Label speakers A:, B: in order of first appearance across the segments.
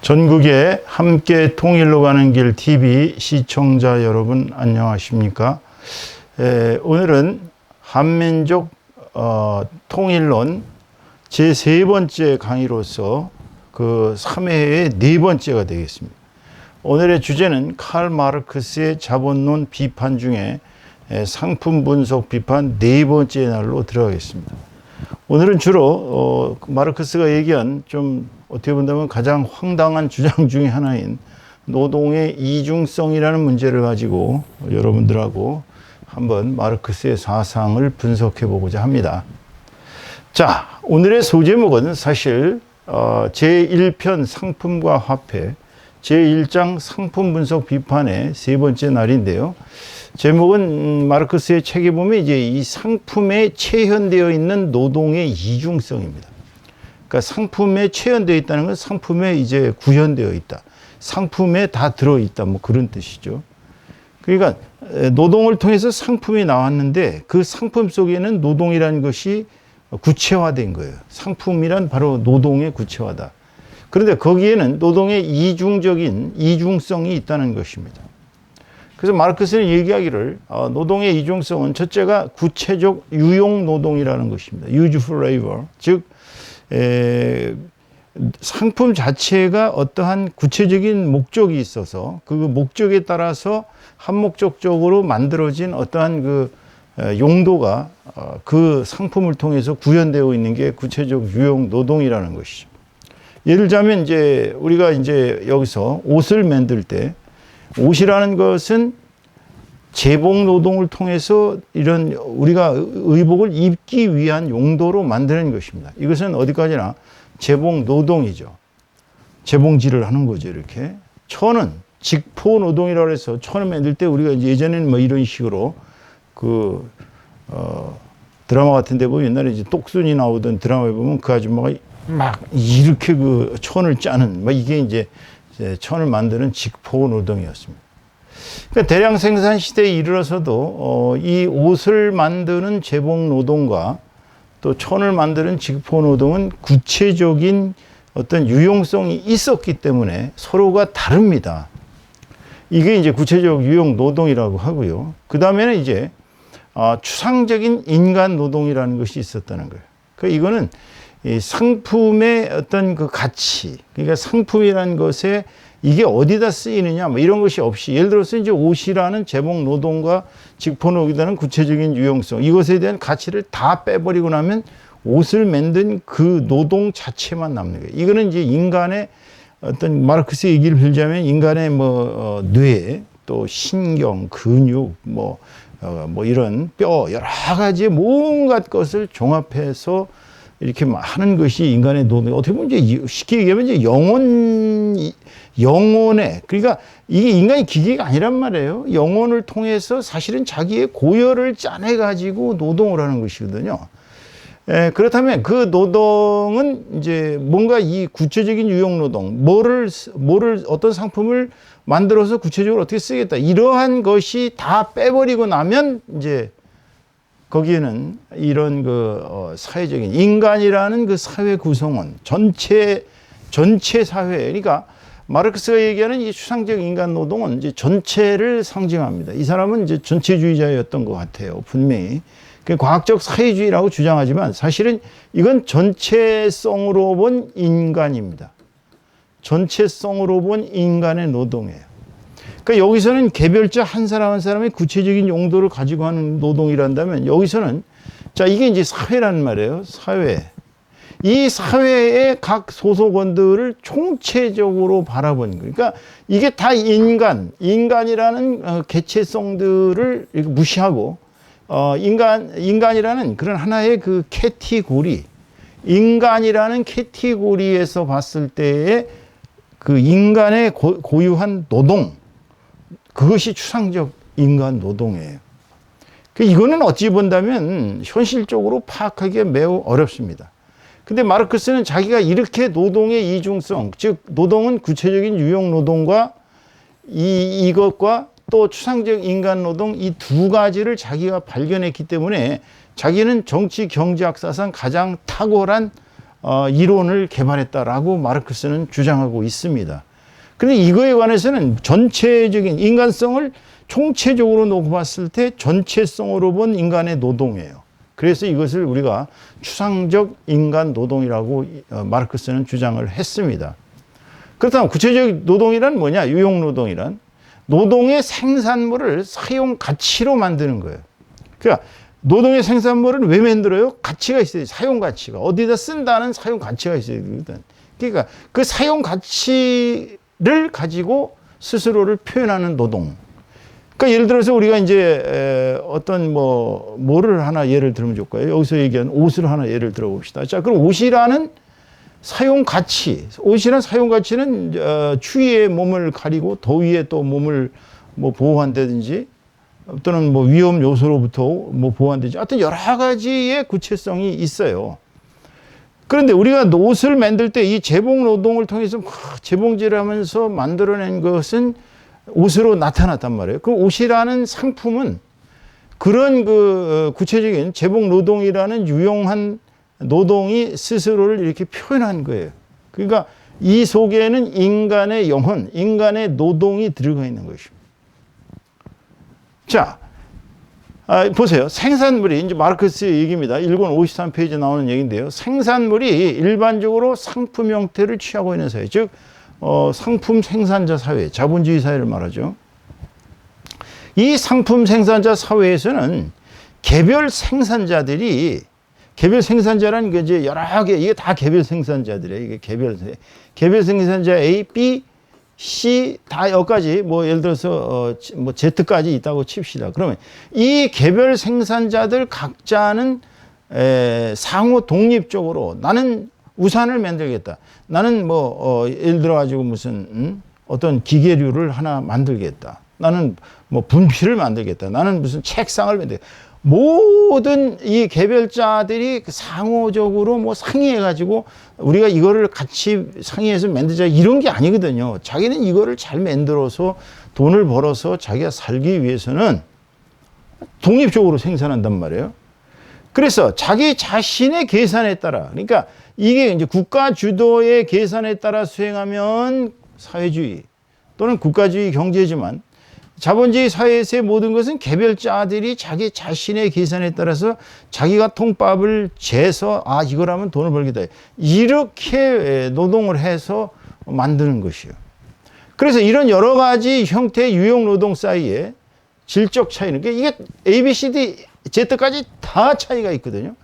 A: 전국에 함께 통일로 가는 길 TV 시청자 여러분 안녕하십니까? 오늘은 한민족 통일론 제3번째 강의로서 그 3회의 4번째가 되겠습니다. 오늘의 주제는 칼 마르크스의 자본론 비판 중에 상품 분석 비판 4번째 날로 들어가겠습니다. 오늘은 주로 마르크스가 얘기한 좀 어떻게 본다면 가장 황당한 주장 중에 하나인 노동의 이중성이라는 문제를 가지고 여러분들하고 한번 마르크스의 사상을 분석해 보고자 합니다. 자, 오늘의 소제목은 사실 제1편 상품과 화폐, 제1장 상품 분석 비판의 3번째 날인데요. 제목은 마르크스의 책에 보면 이제 이 상품에 체현되어 있는 노동의 이중성입니다. 그러니까 상품에 체현되어 있다는 건 상품에 이제 구현되어 있다. 상품에 다 들어있다. 뭐 그런 뜻이죠. 그러니까 노동을 통해서 상품이 나왔는데 그 상품 속에는 노동이라는 것이 구체화된 거예요. 상품이란 바로 노동의 구체화다. 그런데 거기에는 노동의 이중성이 있다는 것입니다. 그래서 마르크스는 얘기하기를 노동의 이중성은 첫째가 구체적 유용 노동이라는 것입니다. useful labor. 즉 상품 자체가 어떠한 구체적인 목적이 있어서 그 목적에 따라서 한목적적으로 만들어진 어떠한 그 용도가 그 상품을 통해서 구현되어 있는 게 구체적 유용 노동이라는 것이죠. 예를 들자면 이제 우리가 이제 여기서 옷을 만들 때 옷이라는 것은 제복 노동을 통해서 이런 우리가 의복을 입기 위한 용도로 만드는 것입니다. 이것은 어디까지나 제복 노동이죠. 재봉질을 하는 거죠, 이렇게. 천은 직포 노동이라고 해서 천을 만들 때 우리가 이제 예전에는 뭐 이런 식으로 드라마 같은 데 보면 옛날에 이제 똑순이 나오던 드라마에 보면 그 아줌마가 막 이렇게 그 천을 짜는, 막 이게 이제 천을 만드는 직포 노동이었습니다. 그러니까 대량 생산 시대에 이르러서도 이 옷을 만드는 제복 노동과 또 천을 만드는 직포 노동은 구체적인 어떤 유용성이 있었기 때문에 서로가 다릅니다. 이게 이제 구체적 유용 노동이라고 하고요. 그 다음에는 이제 추상적인 인간 노동이라는 것이 있었다는 거예요. 그러니까 이거는 이 상품의 어떤 그 가치, 그러니까 상품이라는 것에 이게 어디다 쓰이느냐, 뭐 이런 것이 없이, 예를 들어서 이제 옷이라는 제복 노동과 직포 노동이라는 구체적인 유용성, 이것에 대한 가치를 다 빼버리고 나면 옷을 만든 그 노동 자체만 남는 거예요. 이거는 이제 인간의 어떤 마르크스 얘기를 빌자면 인간의 뇌, 또 신경, 근육, 뭐 이런 뼈, 여러 가지 온갖 것을 종합해서 이렇게 하는 것이 인간의 노동. 어떻게 보면 이제 쉽게 얘기하면 이제 영혼에, 그러니까 이게 인간이 기계가 아니란 말이에요. 영혼을 통해서 사실은 자기의 고열을 짜내가지고 노동을 하는 것이거든요. 그렇다면 그 노동은 이제 뭔가 이 구체적인 유용 노동, 뭐를 어떤 상품을 만들어서 구체적으로 어떻게 쓰겠다. 이러한 것이 다 빼버리고 나면 이제 거기에는 이런 사회적인 인간이라는 그 사회 구성원, 전체 사회, 그러니까 마르크스가 얘기하는 이 추상적 인간 노동은 이제 전체를 상징합니다. 이 사람은 이제 전체주의자였던 것 같아요, 분명히. 과학적 사회주의라고 주장하지만 사실은 이건 전체성으로 본 인간입니다. 전체성으로 본 인간의 노동이에요. 그러니까 여기서는 개별자 한 사람 한 사람의 구체적인 용도를 가지고 하는 노동이란다면 여기서는 자, 이게 이제 사회란 말이에요. 사회. 이 사회의 각 소속원들을 총체적으로 바라보는 거예요. 그러니까 이게 다 인간이라는 개체성들을 무시하고 인간이라는 그런 하나의 그 캐티고리, 인간이라는 캐티고리에서 봤을 때의 그 인간의 고유한 노동, 그것이 추상적 인간 노동이에요. 이거는 어찌 본다면 현실적으로 파악하기가 매우 어렵습니다. 근데 마르크스는 자기가 이렇게 노동의 이중성, 즉 노동은 구체적인 유용 노동과 이것과 또 추상적 인간 노동, 이 두 가지를 자기가 발견했기 때문에 자기는 정치 경제학사상 가장 탁월한 이론을 개발했다라고 마르크스는 주장하고 있습니다. 그런데 이거에 관해서는 전체적인 인간성을 총체적으로 놓고 봤을 때 전체성으로 본 인간의 노동이에요. 그래서 이것을 우리가 추상적 인간 노동이라고 마르크스는 주장을 했습니다. 그렇다면 구체적 노동이란 뭐냐? 유용 노동이란 노동의 생산물을 사용 가치로 만드는 거예요. 그러니까 노동의 생산물은 왜 만들어요? 가치가 있어야 돼. 사용 가치가. 어디다 쓴다는 사용 가치가 있어야 되거든. 그러니까 그 사용 가치를 가지고 스스로를 표현하는 노동. 그러니까 예를 들어서 우리가 이제 어떤 뭐를 하나 예를 들면 좋을까요? 여기서 얘기한 옷을 하나 예를 들어 봅시다. 자, 그럼 옷이라는 사용 가치. 옷이라는 사용 가치는 추위에 몸을 가리고 더위에 또 몸을 보호한다든지 또는 위험 요소로부터 보호한다든지 하여튼 여러 가지의 구체성이 있어요. 그런데 우리가 옷을 만들 때 이 재봉 노동을 통해서 재봉질을 하면서 만들어낸 것은 옷으로 나타났단 말이에요. 그 옷이라는 상품은 그런 구체적인 재봉 노동이라는 유용한 노동이 스스로를 이렇게 표현한 거예요. 그러니까 이 속에는 인간의 영혼, 인간의 노동이 들어가 있는 것입니다. 자, 보세요. 생산물이, 이제 마르크스의 얘기입니다. 1권 53페이지에 나오는 얘기인데요. 생산물이 일반적으로 상품 형태를 취하고 있는 사회, 즉, 상품 생산자 사회, 자본주의 사회를 말하죠. 이 상품 생산자 사회에서는 개별 생산자라는 게 이제 여러 개, 이게 다 개별 생산자들이에요. 이게 개별 생산자 A, B, C 다 여기까지 예를 들어서 Z까지 있다고 칩시다. 그러면 이 개별 생산자들 각자는 상호 독립적으로 나는 우산을 만들겠다. 나는 예를 들어 가지고 무슨 어떤 기계류를 하나 만들겠다. 나는 분필을 만들겠다. 나는 무슨 책상을 만들겠다. 모든 이 개별자들이 상호적으로 상의해가지고 우리가 이거를 같이 상의해서 만들자 이런 게 아니거든요. 자기는 이거를 잘 만들어서 돈을 벌어서 자기가 살기 위해서는 독립적으로 생산한단 말이에요. 그래서 자기 자신의 계산에 따라, 그러니까 이게 이제 국가 주도의 계산에 따라 수행하면 사회주의 또는 국가주의 경제지만 자본주의 사회에서의 모든 것은 개별자들이 자기 자신의 계산에 따라서 자기가 통밥을 재서 이거라면 돈을 벌겠다. 이렇게 노동을 해서 만드는 것이에요. 그래서 이런 여러 가지 형태의 유용 노동 사이에 질적 차이는 이게 A, B, C, D, Z까지 다 차이가 있거든요.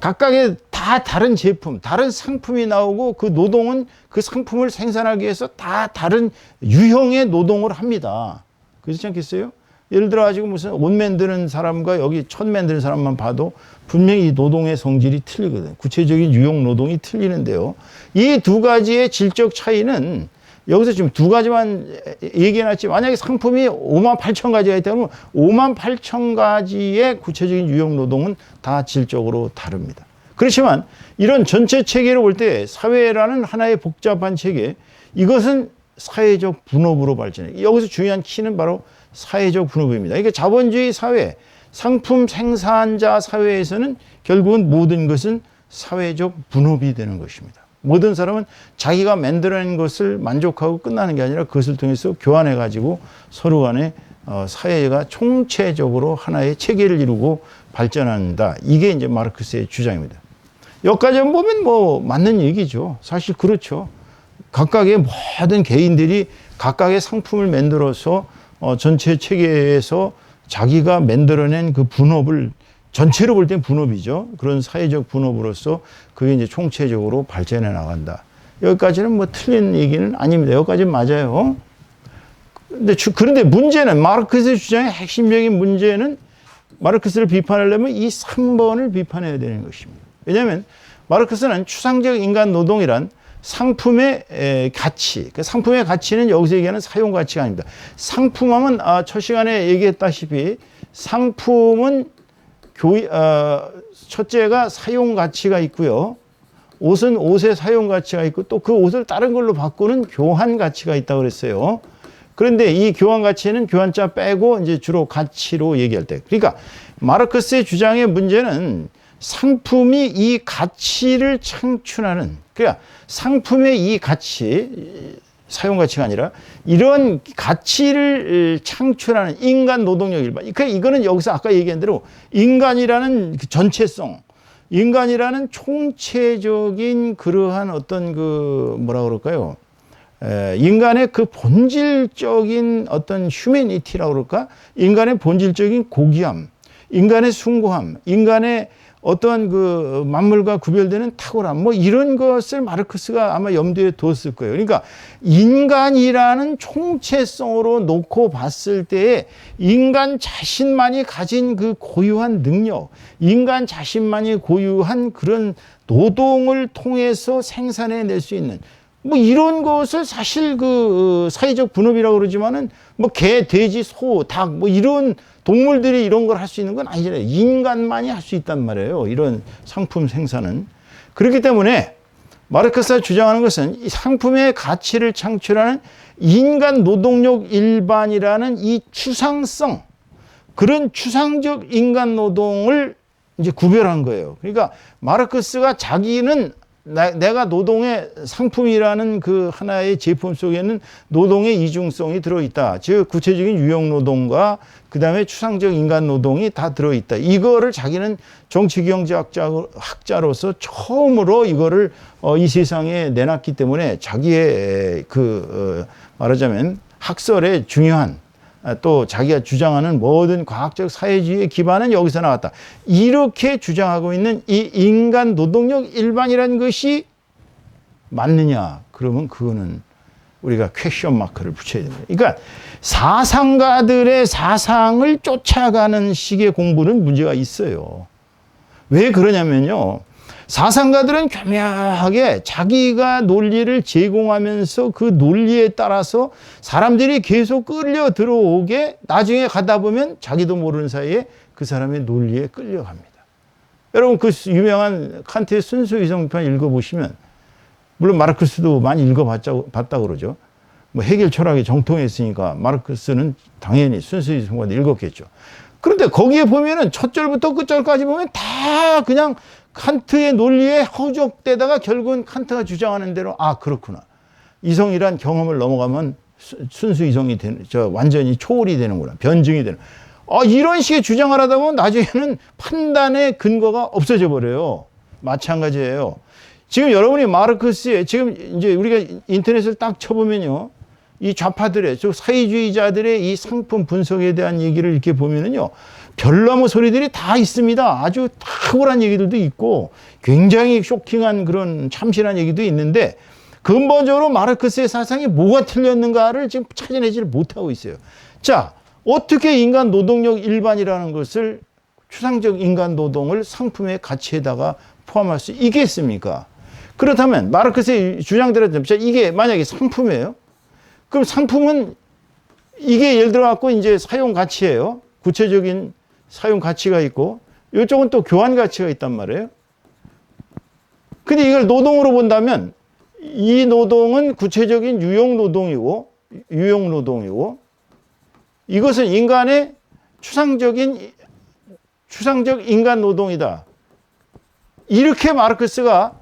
A: 각각의 다 다른 제품, 다른 상품이 나오고 그 노동은 그 상품을 생산하기 위해서 다 다른 유형의 노동을 합니다. 그렇지 않겠어요? 예를 들어 가지고 무슨 옷 만드는 사람과 여기 천 만드는 사람만 봐도 분명히 이 노동의 성질이 틀리거든요. 구체적인 유용 노동이 틀리는데요. 이 두 가지의 질적 차이는 여기서 지금 두 가지만 얘기해놨지 만약에 상품이 58,000가지가 있다면 58,000가지의 구체적인 유용 노동은 다 질적으로 다릅니다. 그렇지만 이런 전체 체계로 볼 때 사회라는 하나의 복잡한 체계, 이것은 사회적 분업으로 발전해. 여기서 중요한 키는 바로 사회적 분업입니다. 그러니까 자본주의 사회, 상품 생산자 사회에서는 결국은 모든 것은 사회적 분업이 되는 것입니다. 모든 사람은 자기가 만들어낸 것을 만족하고 끝나는 게 아니라 그것을 통해서 교환해가지고 서로 간에 사회가 총체적으로 하나의 체계를 이루고 발전한다. 이게 이제 마르크스의 주장입니다. 여기까지 보면 맞는 얘기죠. 사실 그렇죠. 각각의 모든 개인들이 각각의 상품을 만들어서 전체 체계에서 자기가 만들어낸 그 분업을 전체로 볼 땐 분업이죠. 그런 사회적 분업으로서 그게 이제 총체적으로 발전해 나간다. 여기까지는 틀린 얘기는 아닙니다. 여기까지는 맞아요. 그런데 문제는 마르크스의 주장의 핵심적인 문제는 마르크스를 비판하려면 이 3번을 비판해야 되는 것입니다. 왜냐하면 마르크스는 추상적 인간 노동이란 상품의 가치, 그 상품의 가치는 여기서 얘기하는 사용 가치가 아닙니다. 상품하면 첫 시간에 얘기했다시피 상품은 첫째가 사용 가치가 있고요. 옷은 옷의 사용 가치가 있고 또 그 옷을 다른 걸로 바꾸는 교환 가치가 있다고 그랬어요. 그런데 이 교환 가치는 교환자 빼고 이제 주로 가치로 얘기할 때. 그러니까 마르크스의 주장의 문제는 상품이 이 가치를 창출하는, 그러니까 상품의 이 가치, 사용 가치가 아니라 이런 가치를 창출하는 인간 노동력 일반. 그러니까 이거는 여기서 아까 얘기한 대로 인간이라는 그 전체성, 인간이라는 총체적인 그러한 어떤 그 뭐라 그럴까요? 인간의 그 본질적인 어떤 휴머니티라고 그럴까? 인간의 본질적인 고귀함, 인간의 숭고함, 인간의 어떤 그 만물과 구별되는 탁월함, 뭐 이런 것을 마르크스가 아마 염두에 두었을 거예요. 그러니까 인간이라는 총체성으로 놓고 봤을 때에 인간 자신만이 가진 그 고유한 능력, 인간 자신만이 고유한 그런 노동을 통해서 생산해낼 수 있는 뭐 이런 것을 사실 그 사회적 분업이라고 그러지만은 뭐 개, 돼지, 소, 닭 뭐 이런 동물들이 이런 걸 할 수 있는 건 아니잖아요. 인간만이 할 수 있단 말이에요. 이런 상품 생산은. 그렇기 때문에 마르크스가 주장하는 것은 이 상품의 가치를 창출하는 인간 노동력 일반이라는 이 추상성, 그런 추상적 인간 노동을 이제 구별한 거예요. 그러니까 마르크스가 자기는 내가 노동의 상품이라는 그 하나의 제품 속에는 노동의 이중성이 들어있다. 즉 구체적인 유형노동과 그 다음에 추상적 인간노동이 다 들어있다. 이거를 자기는 정치경제학자로서 처음으로 이거를 이 세상에 내놨기 때문에 자기의 말하자면 학설의 중요한 또 자기가 주장하는 모든 과학적 사회주의의 기반은 여기서 나왔다. 이렇게 주장하고 있는 이 인간 노동력 일반이라는 것이 맞느냐? 그러면 그거는 우리가 퀘션 마크를 붙여야 됩니다. 그러니까 사상가들의 사상을 쫓아가는 식의 공부는 문제가 있어요. 왜 그러냐면요. 사상가들은 교묘하게 자기가 논리를 제공하면서 그 논리에 따라서 사람들이 계속 끌려 들어오게 나중에 가다 보면 자기도 모르는 사이에 그 사람의 논리에 끌려갑니다. 여러분 그 유명한 칸트의 순수이성편 읽어보시면 물론 마르크스도 많이 읽어봤다 그러죠. 뭐 해결 철학에 정통했으니까 마르크스는 당연히 순수이성편 읽었겠죠. 그런데 거기에 보면은 첫 절부터 끝절까지 보면 다 그냥 칸트의 논리에 허적되다가 결국은 칸트가 주장하는 대로 아 그렇구나. 이성이란 경험을 넘어가면 순수 이성이 되는, 완전히 초월이 되는구나. 변증이 되는. 이런 식의 주장을 하다 보면 나중에는 판단의 근거가 없어져 버려요. 마찬가지예요. 지금 여러분이 마르크스의 지금 이제 우리가 인터넷을 딱 쳐보면요. 이 좌파들의, 즉 사회주의자들의 이 상품 분석에 대한 얘기를 이렇게 보면은요. 별나무 소리들이 다 있습니다. 아주 탁월한 얘기들도 있고 굉장히 쇼킹한 그런 참신한 얘기도 있는데 근본적으로 마르크스의 사상이 뭐가 틀렸는가를 지금 찾아내지를 못하고 있어요. 자, 어떻게 인간 노동력 일반이라는 것을 추상적 인간 노동을 상품의 가치에다가 포함할 수 있겠습니까? 그렇다면 마르크스의 주장대로 이게 만약에 상품이에요. 그럼 상품은 이게 예를 들어 갖고 이제 사용 가치예요. 구체적인 사용 가치가 있고 이쪽은 또 교환 가치가 있단 말이에요. 근데 이걸 노동으로 본다면 이 노동은 구체적인 유형 노동이고 이것은 인간의 추상적 인간 노동이다. 이렇게 마르크스가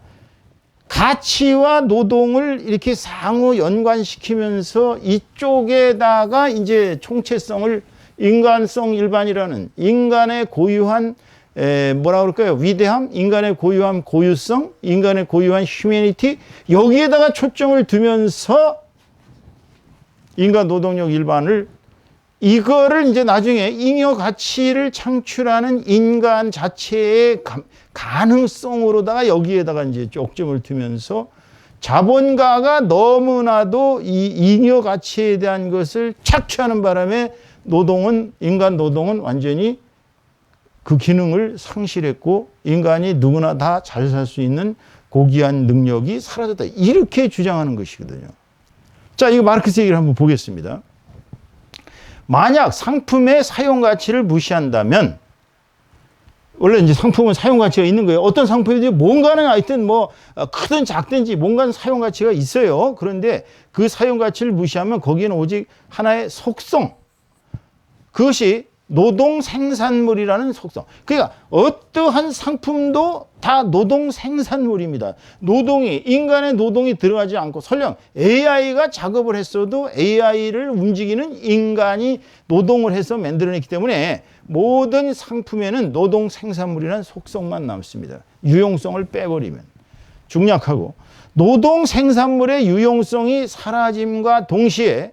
A: 가치와 노동을 이렇게 상호 연관시키면서 이쪽에다가 이제 총체성을 인간성 일반이라는 인간의 고유한 뭐라 그럴까요? 위대함, 인간의 고유한 고유성, 인간의 고유한 휴머니티 여기에다가 초점을 두면서 인간 노동력 일반을 이거를 이제 나중에 잉여 가치를 창출하는 인간 자체의 가능성으로다가 여기에다가 이제 쪽점을 두면서 자본가가 너무나도 이 잉여 가치에 대한 것을 착취하는 바람에 인간 노동은 완전히 그 기능을 상실했고 인간이 누구나 다 잘 살 수 있는 고귀한 능력이 사라졌다. 이렇게 주장하는 것이거든요. 자, 이거 마르크스 얘기를 한번 보겠습니다. 만약 상품의 사용 가치를 무시한다면 원래 이제 상품은 사용 가치가 있는 거예요. 어떤 상품이든지 뭔가는 하여튼 뭐 크든 작든지 뭔가는 사용 가치가 있어요. 그런데 그 사용 가치를 무시하면 거기에는 오직 하나의 속성, 그것이 노동 생산물이라는 속성. 그러니까 어떠한 상품도 다 노동 생산물입니다. 인간의 노동이 들어가지 않고, 설령 AI가 작업을 했어도 AI를 움직이는 인간이 노동을 해서 만들어냈기 때문에 모든 상품에는 노동 생산물이라는 속성만 남습니다. 유용성을 빼버리면. 중략하고, 노동 생산물의 유용성이 사라짐과 동시에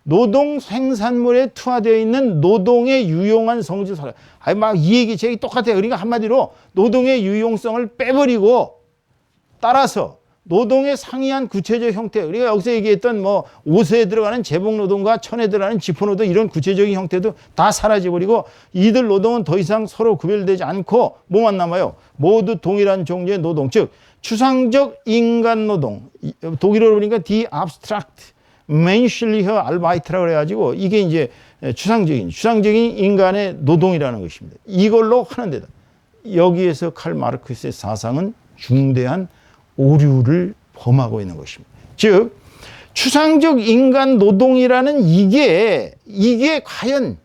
A: 노동 생산물에 투하되어 있는 노동의 유용한 성질 사람. 막 이 얘기 제 얘기 똑같아요. 그러니까 한마디로 노동의 유용성을 빼버리고, 따라서 노동에 상이한 구체적 형태, 우리가 여기서 얘기했던 뭐 옷에 들어가는 제복 노동과 천에 들어가는 지포 노동, 이런 구체적인 형태도 다 사라져버리고, 이들 노동은 더 이상 서로 구별되지 않고 뭐만 남아요? 모두 동일한 종류의 노동, 즉 추상적 인간 노동. 독일어로 보니까 die abstract menschliche Arbeit라고 그래가지고, 이게 이제 추상적인 인간의 노동이라는 것입니다. 이걸로 하는데다 여기에서 칼 마르크스의 사상은 중대한 오류를 범하고 있는 것입니다. 즉 추상적 인간 노동이라는 이게 과연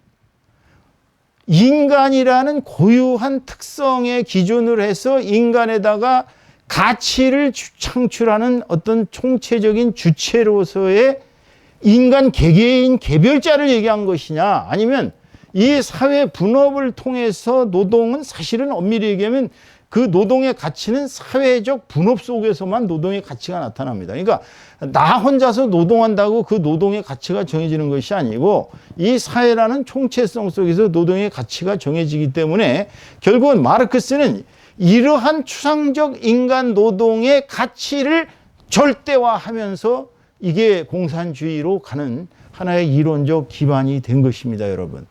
A: 인간이라는 고유한 특성의 기준으로 해서 인간에다가 가치를 창출하는 어떤 총체적인 주체로서의 인간 개개인 개별자를 얘기한 것이냐, 아니면 이 사회 분업을 통해서 노동은 사실은 엄밀히 얘기하면 그 노동의 가치는 사회적 분업 속에서만 노동의 가치가 나타납니다. 그러니까 나 혼자서 노동한다고 그 노동의 가치가 정해지는 것이 아니고, 이 사회라는 총체성 속에서 노동의 가치가 정해지기 때문에 결국은 마르크스는 이러한 추상적 인간 노동의 가치를 절대화하면서 이게 공산주의로 가는 하나의 이론적 기반이 된 것입니다, 여러분.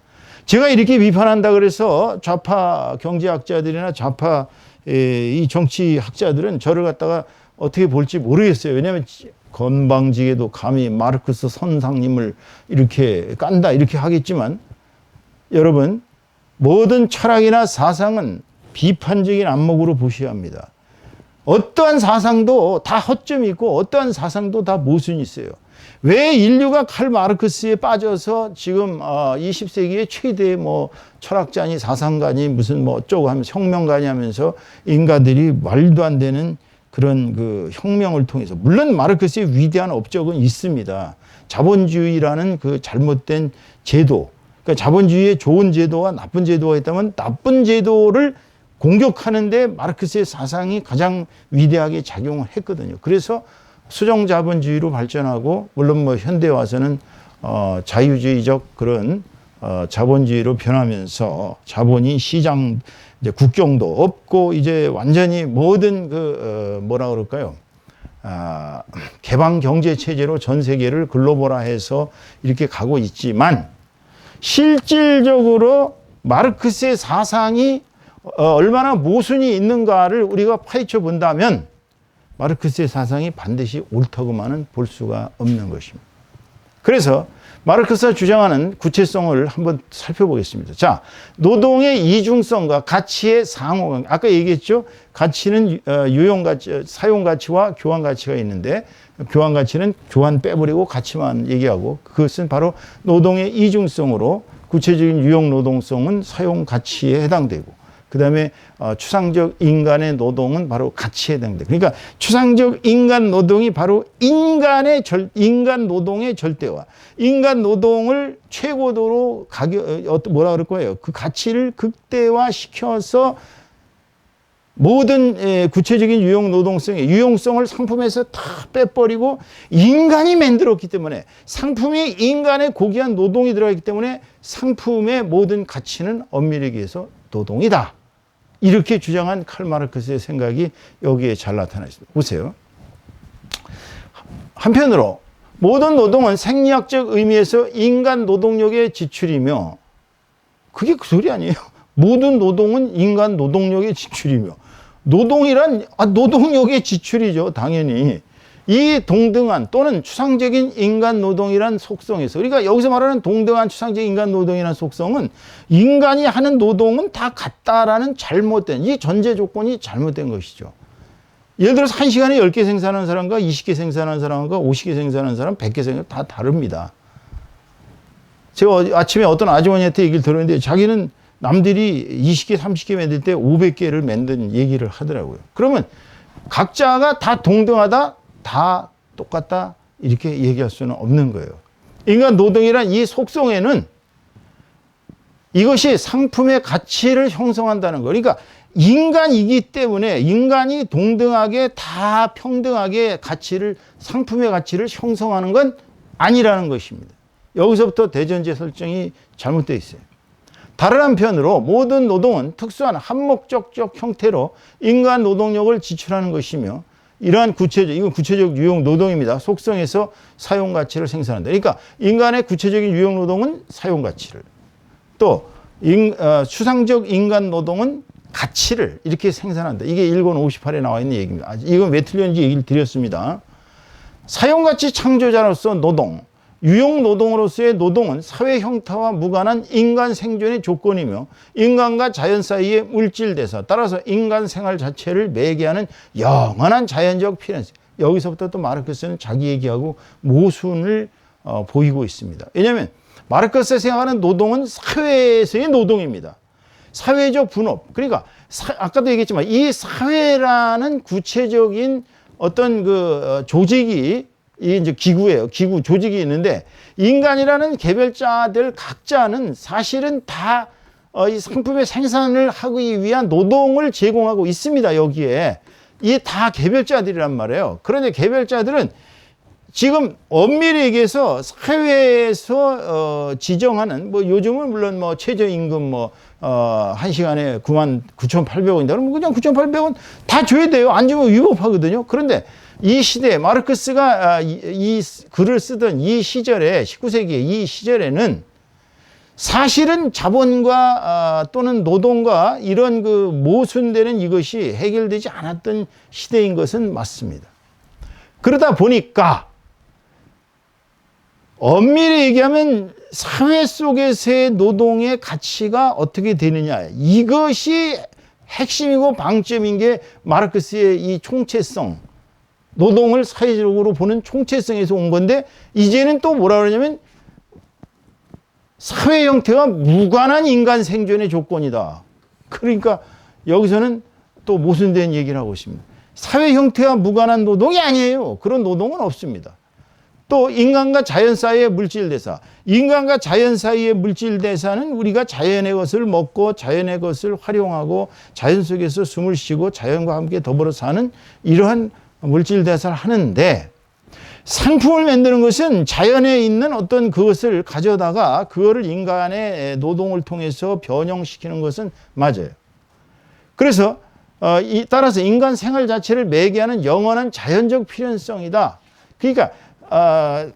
A: 제가 이렇게 비판한다 그래서 좌파 경제학자들이나 좌파 이 정치학자들은 저를 갖다가 어떻게 볼지 모르겠어요. 왜냐하면 건방지게도 감히 마르크스 선상님을 이렇게 깐다 이렇게 하겠지만, 여러분, 모든 철학이나 사상은 비판적인 안목으로 보셔야 합니다. 어떠한 사상도 다 허점이 있고 어떠한 사상도 다 모순이 있어요. 왜 인류가 칼 마르크스에 빠져서 지금 20세기의 최대의 뭐 철학자니 사상가니 무슨 뭐 어쩌고 하면서 혁명가니 하면서 인간들이 말도 안 되는 그런 그 혁명을 통해서, 물론 마르크스의 위대한 업적은 있습니다. 자본주의라는 그 잘못된 제도, 그러니까 자본주의의 좋은 제도와 나쁜 제도가 있다면 나쁜 제도를 공격하는데 마르크스의 사상이 가장 위대하게 작용을 했거든요. 그래서 수정자본주의로 발전하고, 물론 뭐 현대 와서는 자유주의적 그런 자본주의로 변하면서 자본이 시장 이제 국경도 없고 이제 완전히 모든 그 뭐라 그럴까요? 개방 경제 체제로 전 세계를 글로벌화해서 이렇게 가고 있지만, 실질적으로 마르크스의 사상이 얼마나 모순이 있는가를 우리가 파헤쳐 본다면 마르크스의 사상이 반드시 옳다고만은 볼 수가 없는 것입니다. 그래서 마르크스가 주장하는 구체성을 한번 살펴보겠습니다. 자, 노동의 이중성과 가치의 상호관계. 아까 얘기했죠. 가치는 유용가치, 사용가치와 교환가치가 있는데, 교환가치는 교환 빼버리고 가치만 얘기하고, 그것은 바로 노동의 이중성으로 구체적인 유용노동성은 사용가치에 해당되고, 그 다음에 추상적 인간의 노동은 바로 가치에 해당돼요. 그러니까 추상적 인간 노동이 바로 인간 노동의 절대화, 인간 노동을 최고도로 뭐라 그럴 거예요? 그 가치를 극대화시켜서 모든 구체적인 유용성을 상품에서 다 빼버리고 인간이 만들었기 때문에, 상품이 인간의 고귀한 노동이 들어가기 때문에 상품의 모든 가치는 엄밀히 얘기해서 노동이다. 이렇게 주장한 칼 마르크스의 생각이 여기에 잘 나타나 있습니다. 보세요. 한편으로 모든 노동은 생리학적 의미에서 인간 노동력의 지출이며, 그게 그 소리 아니에요. 모든 노동은 인간 노동력의 지출이며, 노동이란 노동력의 지출이죠, 당연히. 이 동등한 또는 추상적인 인간 노동이란 속성에서, 우리가 여기서 말하는 동등한 추상적인 인간 노동이라는 속성은 인간이 하는 노동은 다 같다라는 잘못된, 이 전제 조건이 잘못된 것이죠. 예를 들어서 1시간에 10개 생산하는 사람과 20개 생산하는 사람과 50개 생산하는 사람, 100개 생산하는 사람 다 다릅니다. 제가 아침에 어떤 아주머니한테 얘기를 들었는데 자기는 남들이 20개, 30개 만들 때 500개를 만든 얘기를 하더라고요. 그러면 각자가 다 동등하다, 다 똑같다, 이렇게 얘기할 수는 없는 거예요. 인간 노동이란 이 속성에는 이것이 상품의 가치를 형성한다는 거. 그러니까 인간이기 때문에 인간이 동등하게 다 평등하게 가치를, 상품의 가치를 형성하는 건 아니라는 것입니다. 여기서부터 대전제 설정이 잘못되어 있어요. 다른 한편으로 모든 노동은 특수한 한목적적 형태로 인간 노동력을 지출하는 것이며 이러한 이건 구체적 유용 노동입니다. 속성에서 사용 가치를 생산한다. 그러니까 인간의 구체적인 유용 노동은 사용 가치를, 또 추상적 인간 노동은 가치를 이렇게 생산한다. 이게 1권 58에 나와 있는 얘기입니다. 이건 왜 틀렸는지 얘기를 드렸습니다. 사용 가치 창조자로서 노동, 유용 노동으로서의 노동은 사회 형태와 무관한 인간 생존의 조건이며 인간과 자연 사이의 물질 대사, 따라서 인간 생활 자체를 매개하는 영원한 자연적 필연성. 여기서부터 또 마르크스는 자기 얘기하고 모순을 보이고 있습니다. 왜냐하면 마르크스가 생각하는 노동은 사회에서의 노동입니다. 사회적 분업. 그러니까 아까도 얘기했지만 이 사회라는 구체적인 어떤 그 조직이, 이게 이제 기구예요. 기구, 조직이 있는데 인간이라는 개별자들 각자는 사실은 다 이 상품의 생산을 하기 위한 노동을 제공하고 있습니다. 여기에. 이게 다 개별자들이란 말이에요. 그런데 개별자들은 지금 엄밀히 얘기해서 사회에서 지정하는, 뭐 요즘은 물론 뭐 최저임금 한 시간에 99,800원이다. 그러면 그냥 9,800원 다 줘야 돼요. 안 주면 위법하거든요. 그런데 이 시대에 마르크스가 이 글을 쓰던 이 시절에, 19세기의 이 시절에는 사실은 자본과 또는 노동과 이런 그 모순되는 이것이 해결되지 않았던 시대인 것은 맞습니다. 그러다 보니까 엄밀히 얘기하면 사회 속에서의 노동의 가치가 어떻게 되느냐, 이것이 핵심이고 방점인 게 마르크스의 이 총체성, 노동을 사회적으로 보는 총체성에서 온 건데, 이제는 또 뭐라 그러냐면 사회 형태와 무관한 인간 생존의 조건이다. 그러니까 여기서는 또 모순된 얘기를 하고 있습니다. 사회 형태와 무관한 노동이 아니에요. 그런 노동은 없습니다. 또 인간과 자연 사이의 물질 대사. 인간과 자연 사이의 물질 대사는 우리가 자연의 것을 먹고 자연의 것을 활용하고 자연 속에서 숨을 쉬고 자연과 함께 더불어 사는 이러한 물질 대사를 하는데, 상품을 만드는 것은 자연에 있는 어떤 그것을 가져다가 그거를 인간의 노동을 통해서 변형시키는 것은 맞아요. 그래서 따라서 인간 생활 자체를 매개하는 영원한 자연적 필연성이다. 그러니까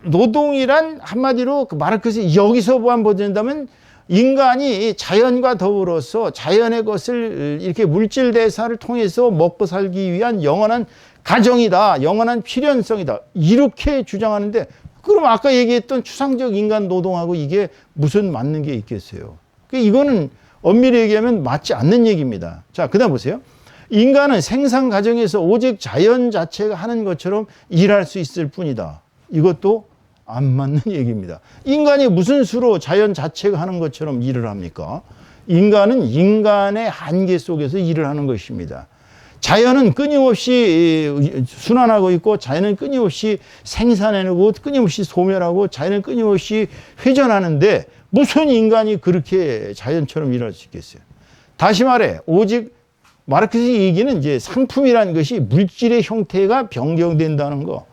A: 노동이란 한마디로 마르크스 여기서 보낸다면 인간이 자연과 더불어서 자연의 것을 이렇게 물질 대사를 통해서 먹고 살기 위한 영원한 가정이다, 영원한 필연성이다, 이렇게 주장하는데, 그럼 아까 얘기했던 추상적 인간 노동하고 이게 무슨 맞는 게 있겠어요? 이거는 엄밀히 얘기하면 맞지 않는 얘기입니다. 자, 그다음 보세요. 인간은 생산 과정에서 오직 자연 자체가 하는 것처럼 일할 수 있을 뿐이다. 이것도 안 맞는 얘기입니다. 인간이 무슨 수로 자연 자체가 하는 것처럼 일을 합니까? 인간은 인간의 한계 속에서 일을 하는 것입니다. 자연은 끊임없이 순환하고 있고, 자연은 끊임없이 생산해내고, 끊임없이 소멸하고, 자연은 끊임없이 회전하는데 무슨 인간이 그렇게 자연처럼 일할 수 있겠어요? 다시 말해, 오직 마르크스의 얘기는 이제 상품이라는 것이 물질의 형태가 변경된다는 거.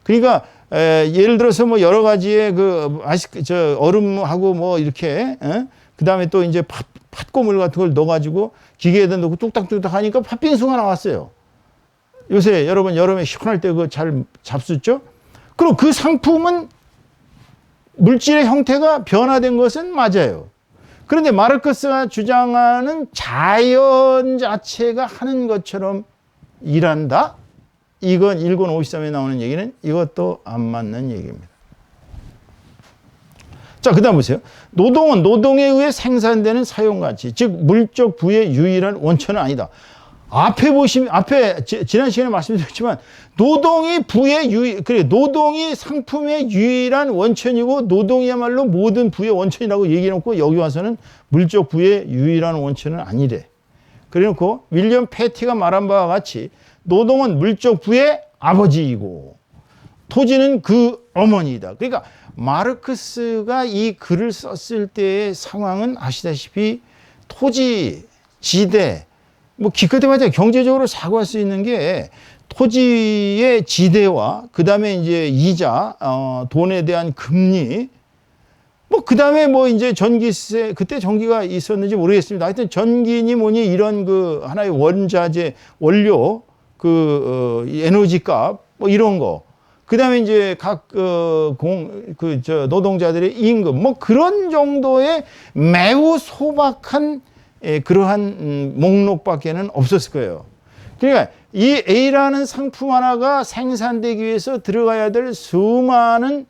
A: 그러니까 예를 들어서 뭐 여러 가지의 얼음하고 뭐 이렇게, 그 다음에 또 이제 팥고물 같은 걸 넣어가지고 기계에다 넣고 뚝딱뚝딱 하니까 팥빙수가 나왔어요. 요새 여러분 여름에 시원할 때 그거 잘 잡수죠? 그럼 그 상품은 물질의 형태가 변화된 것은 맞아요. 그런데 마르크스가 주장하는 자연 자체가 하는 것처럼 일한다? 이건 1권 53에 나오는 얘기는 이것도 안 맞는 얘기입니다. 자, 그 다음 보세요. 노동은 노동에 의해 생산되는 사용가치, 즉 물적 부의 유일한 원천은 아니다. 앞에 보시면, 지난 시간에 말씀드렸지만, 노동이 상품의 유일한 원천이고, 노동이야말로 모든 부의 원천이라고 얘기해놓고, 여기 와서는 물적 부의 유일한 원천은 아니래. 그래 놓고, 윌리엄 패티가 말한 바와 같이, 노동은 물적 부의 아버지이고, 토지는 그 어머니이다. 그러니까, 마르크스가 이 글을 썼을 때의 상황은 아시다시피, 토지, 지대, 뭐 기껏해봤자 경제적으로 사고할 수 있는 게 토지의 지대와 그 다음에 이제 이자, 돈에 대한 금리, 뭐 그 다음에 뭐 이제 전기세, 그때 전기가 있었는지 모르겠습니다. 하여튼 전기니 뭐니 이런 그 하나의 원자재, 원료, 에너지 값, 뭐 이런 거. 그 다음에 이제 각, 노동자들의 임금, 뭐 그런 정도의 매우 소박한 그러한 목록밖에는 없었을 거예요. 그러니까 이 A라는 상품 하나가 생산되기 위해서 들어가야 될 수많은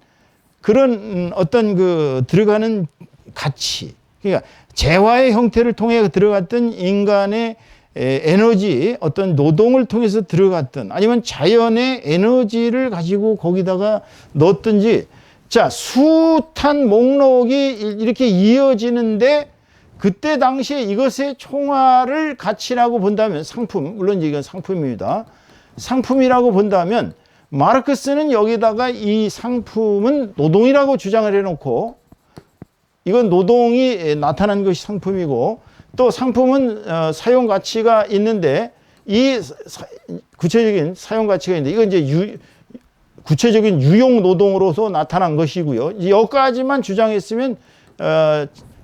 A: 그런 어떤 들어가는 가치. 그러니까 재화의 형태를 통해 들어갔던 인간의 에너지, 어떤 노동을 통해서 들어갔던 아니면 자연의 에너지를 가지고 거기다가 넣었든지, 자, 숱한 목록이 이렇게 이어지는데 그때 당시에 이것의 총알을 가치라고 본다면 상품, 물론 이건 상품입니다. 상품이라고 본다면 마르크스는 여기다가 이 상품은 노동이라고 주장을 해놓고 이건 노동이 나타난 것이 상품이고 또 상품은 사용 가치가 있는데 이 구체적인 사용 가치가 있는데 이건 이제 구체적인 유용 노동으로서 나타난 것이고요. 여기까지만 주장했으면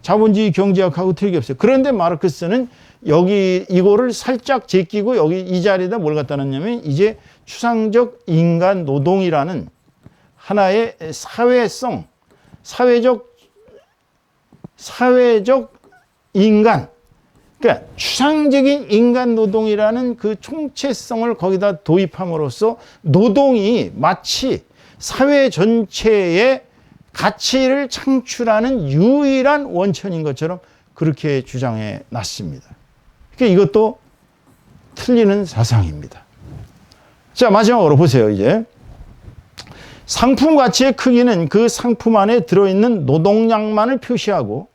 A: 자본주의 경제학하고 틀림이 없어요. 그런데 마르크스는 이거를 살짝 제끼고 여기 이 자리에다 뭘 갖다 놨냐면 이제 추상적 인간 노동이라는 하나의 사회적 인간, 그러니까 추상적인 인간 노동이라는 그 총체성을 거기다 도입함으로써 노동이 마치 사회 전체의 가치를 창출하는 유일한 원천인 것처럼 그렇게 주장해 놨습니다. 그러니까 이것도 틀리는 사상입니다. 자, 마지막으로 보세요. 이제 상품 가치의 크기는 그 상품 안에 들어있는 노동량만을 표시하고,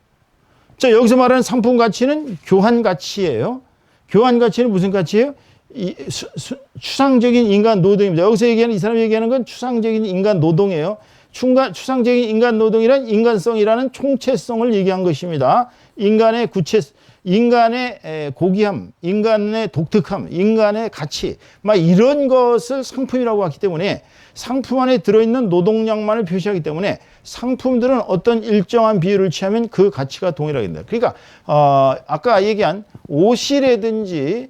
A: 자, 여기서 말하는 상품 가치는 교환 가치예요. 교환 가치는 무슨 가치예요? 추상적인 인간 노동입니다. 여기서 얘기하는 이 사람이 얘기하는 건 추상적인 인간 노동이에요. 추상적인 인간 노동이란 인간성이라는 총체성을 얘기한 것입니다. 인간의 고귀함, 인간의 독특함, 인간의 가치, 막 이런 것을 상품이라고 하기 때문에 상품 안에 들어있는 노동량만을 표시하기 때문에 상품들은 어떤 일정한 비율을 취하면 그 가치가 동일하게 된다. 그러니까 아까 얘기한 옷이라든지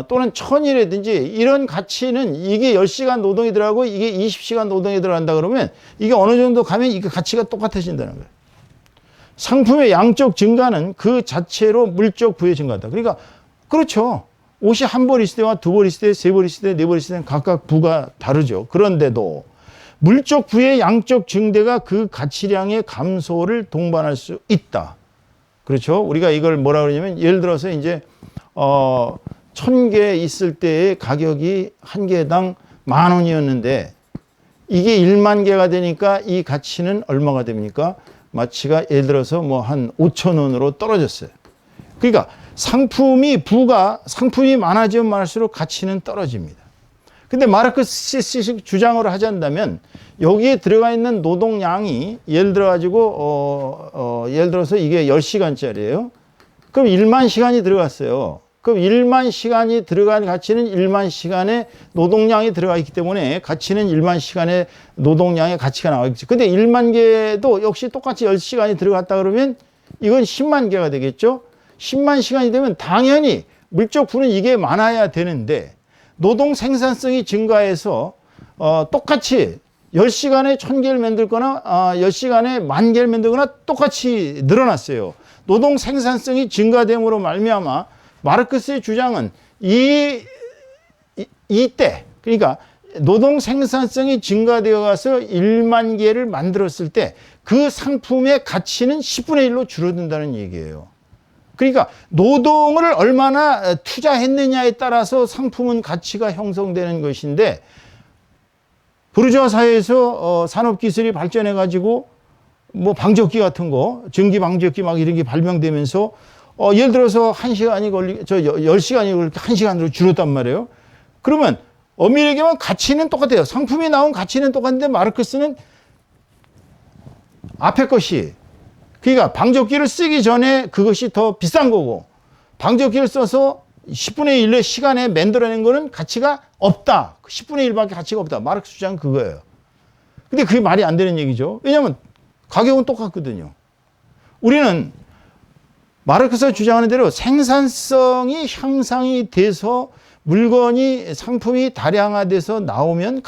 A: 또는 천이라든지 이런 가치는 이게 10시간 노동이 들어가고 이게 20시간 노동이 들어간다 그러면 이게 어느 정도 가면 이게 가치가 똑같아진다는 거예요. 상품의 양적 증가는 그 자체로 물적 부의 증가다. 그러니까 그렇죠. 옷이 한 벌 있을 때와 두 벌 있을 때, 세 벌 있을 때, 네 벌 있을 때는 각각 부가 다르죠. 그런데도 물적 부의 양적 증대가 그 가치량의 감소를 동반할 수 있다. 그렇죠. 우리가 이걸 뭐라 그러냐면 예를 들어서 이제 1000개 있을 때의 가격이 한 개당 10,000원이었는데 이게 1만 개가 되니까 이 가치는 얼마가 됩니까? 마치가 예를 들어서 뭐 한 5,000원으로 떨어졌어요. 그러니까 상품이 많아지면 많을수록 가치는 떨어집니다. 근데 마르크스식 주장으로 하자면 여기에 들어가 있는 노동량이 예를 들어 가지고 예를 들어서 이게 10시간짜리예요. 그럼 1만 시간이 들어갔어요. 그럼 1만 시간이 들어간 가치는 1만 시간의 노동량이 들어가 있기 때문에 가치는 1만 시간의 노동량의 가치가 나오겠죠. 근데 1만 개도 역시 똑같이 10시간이 들어갔다 그러면 이건 10만 개가 되겠죠. 10만 시간이 되면 당연히 물적 부는 이게 많아야 되는데 노동 생산성이 증가해서 똑같이 10시간에 1000개를 만들거나 10시간에 10,000개를 만들거나 똑같이 늘어났어요. 노동 생산성이 증가됨으로 말미암아 마르크스의 주장은 이때 그러니까 노동 생산성이 증가되어 가서 1만 개를 만들었을 때 그 상품의 가치는 10분의 1로 줄어든다는 얘기예요. 그러니까 노동을 얼마나 투자했느냐에 따라서 상품은 가치가 형성되는 것인데, 부르주아 사회에서 산업기술이 발전해가지고 뭐 방적기 같은 거, 전기 방적기 막 이런 게 발명되면서 예를 들어서 1시간이 10시간이 걸릴 때 1시간으로 줄었단 말이에요. 그러면 엄밀히 얘기하면 가치는 똑같아요. 상품이 나온 가치는 똑같은데 마르크스는 앞에 것이, 그러니까 방적기를 쓰기 전에 그것이 더 비싼 거고, 방적기를 써서 10분의 1의 시간에 만들어낸 거는 가치가 없다. 10분의 1밖에 가치가 없다. 마르크스 주장은 그거예요. 근데 그게 말이 안 되는 얘기죠. 왜냐하면 가격은 똑같거든요. 우리는 마르크스가 주장하는 대로 생산성이 향상이 돼서 물건이, 상품이 다량화돼서 나오면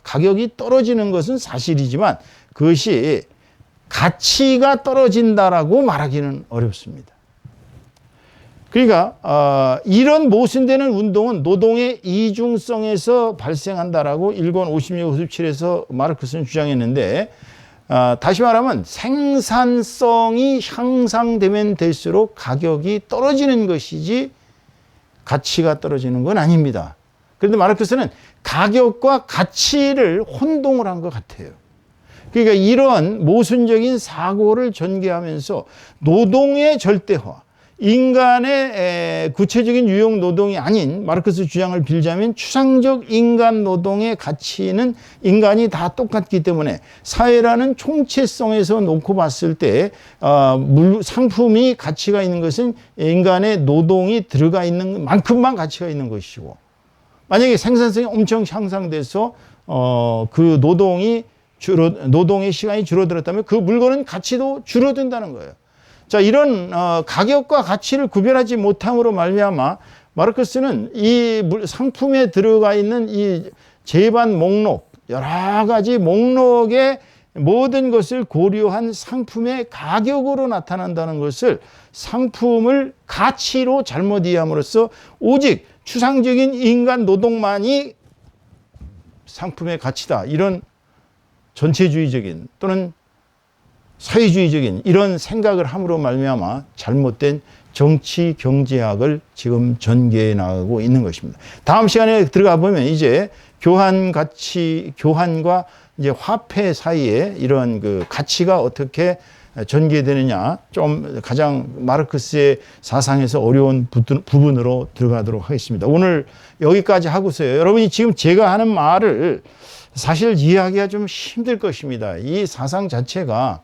A: 가격이 떨어지는 것은 사실이지만, 그것이 가치가 떨어진다라고 말하기는 어렵습니다. 그러니까 이런 모순되는 운동은 노동의 이중성에서 발생한다라고 1권 56, 57에서 마르크스는 주장했는데, 다시 말하면 생산성이 향상되면 될수록 가격이 떨어지는 것이지 가치가 떨어지는 건 아닙니다. 그런데 마르크스는 가격과 가치를 혼동을 한 것 같아요. 그러니까 이런 모순적인 사고를 전개하면서 노동의 절대화, 인간의 구체적인 유용 노동이 아닌, 마르크스 주장을 빌자면 추상적 인간 노동의 가치는 인간이 다 똑같기 때문에 사회라는 총체성에서 놓고 봤을 때 상품이 가치가 있는 것은 인간의 노동이 들어가 있는 만큼만 가치가 있는 것이고, 만약에 생산성이 엄청 향상돼서 그 노동의 시간이 줄어들었다면 그 물건은 가치도 줄어든다는 거예요. 자, 이런 가격과 가치를 구별하지 못함으로 말미암아 마르크스는 이 상품에 들어가 있는 이 제반 목록, 여러 가지 목록의 모든 것을 고려한 상품의 가격으로 나타난다는 것을, 상품을 가치로 잘못 이해함으로써 오직 추상적인 인간 노동만이 상품의 가치다, 이런 전체주의적인 또는 사회주의적인 이런 생각을 함으로 말미암아 잘못된 정치 경제학을 지금 전개해 나가고 있는 것입니다. 다음 시간에 들어가 보면 이제 교환과 이제 화폐 사이에 이런 그 가치가 어떻게 전개되느냐, 좀 가장 마르크스의 사상에서 어려운 부분으로 들어가도록 하겠습니다. 오늘 여기까지 하고서요. 여러분이 지금 제가 하는 말을 사실 이해하기가 좀 힘들 것입니다. 이 사상 자체가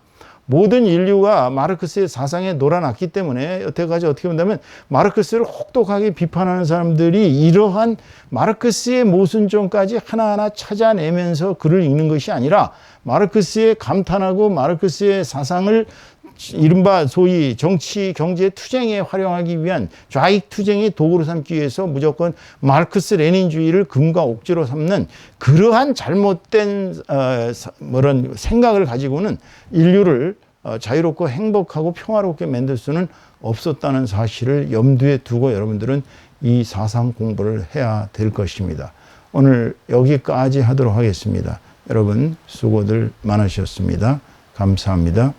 A: 모든 인류가 마르크스의 사상에 놀아났기 때문에 여태까지 어떻게 본다면 마르크스를 혹독하게 비판하는 사람들이 이러한 마르크스의 모순점까지 하나하나 찾아내면서 글을 읽는 것이 아니라, 마르크스에 감탄하고 마르크스의 사상을 이른바 소위 정치 경제 투쟁에 활용하기 위한 좌익 투쟁의 도구로 삼기 위해서 무조건 마르크스 레닌주의를 금과 옥죄로 삼는 그러한 잘못된 그런 생각을 가지고는 인류를 자유롭고 행복하고 평화롭게 만들 수는 없었다는 사실을 염두에 두고 여러분들은 이 사상 공부를 해야 될 것입니다. 오늘 여기까지 하도록 하겠습니다. 여러분 수고들 많으셨습니다. 감사합니다.